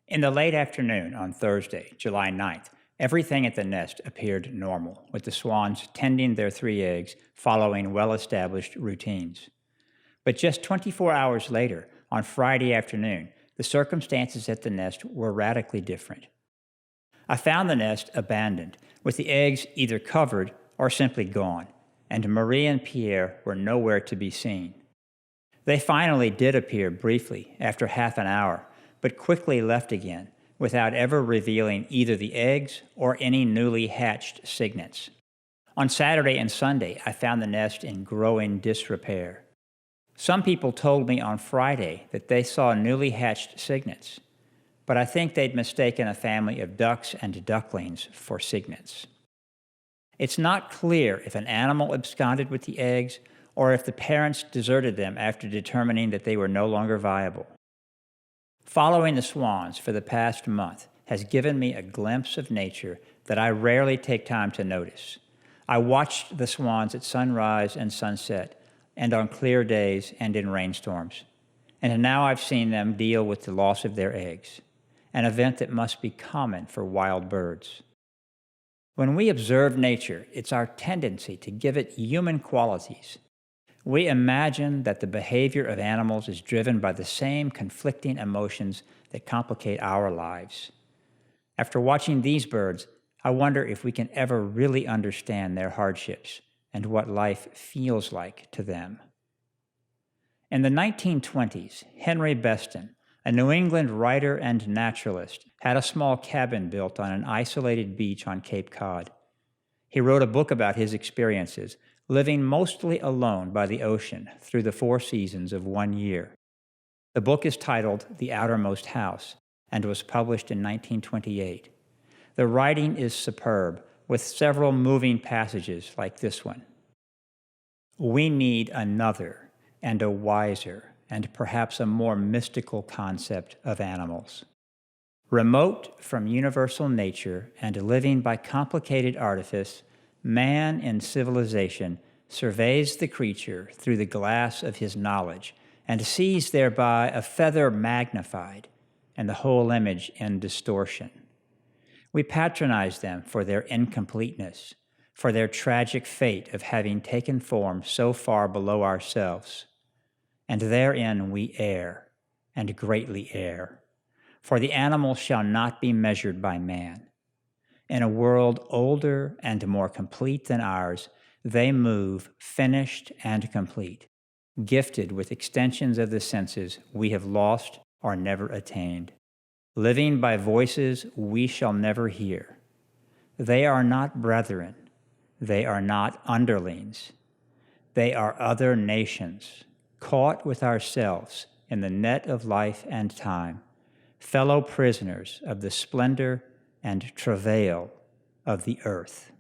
In the late afternoon on Thursday, July 9th, everything at the nest appeared normal, with the swans tending their 3 eggs following well-established routines. But just 24 hours later, on Friday afternoon, the circumstances at the nest were radically different. I found the nest abandoned, with the eggs either covered or simply gone, and Marie and Pierre were nowhere to be seen. They finally did appear briefly after half an hour, but quickly left again, without ever revealing either the eggs or any newly hatched cygnets. On Saturday and Sunday, I found the nest in growing disrepair. Some people told me on Friday that they saw newly hatched cygnets, but I think they'd mistaken a family of ducks and ducklings for cygnets. It's not clear if an animal absconded with the eggs or if the parents deserted them after determining that they were no longer viable. Following the swans for the past month has given me a glimpse of nature that I rarely take time to notice. I watched the swans at sunrise and sunset, and on clear days and in rainstorms. And now I've seen them deal with the loss of their eggs, an event that must be common for wild birds. When we observe nature, it's our tendency to give it human qualities. We imagine that the behavior of animals is driven by the same conflicting emotions that complicate our lives. After watching these birds, I wonder if we can ever really understand their hardships and what life feels like to them. In the 1920s, Henry Beston, a New England writer and naturalist, had a small cabin built on an isolated beach on Cape Cod. He wrote a book about his experiences, living mostly alone by the ocean through the 4 seasons of 1 year. The book is titled The Outermost House and was published in 1928. The writing is superb, with several moving passages like this one. We need another and a wiser and perhaps a more mystical concept of animals. Remote from universal nature and living by complicated artifice, man in civilization surveys the creature through the glass of his knowledge and sees thereby a feather magnified and the whole image in distortion. We patronize them for their incompleteness, for their tragic fate of having taken form so far below ourselves. And therein we err, and greatly err, for the animal shall not be measured by man. In a world older and more complete than ours, they move finished and complete, gifted with extensions of the senses we have lost or never attained, living by voices we shall never hear. They are not brethren. They are not underlings. They are other nations, caught with ourselves in the net of life and time, fellow prisoners of the splendor and travail of the earth.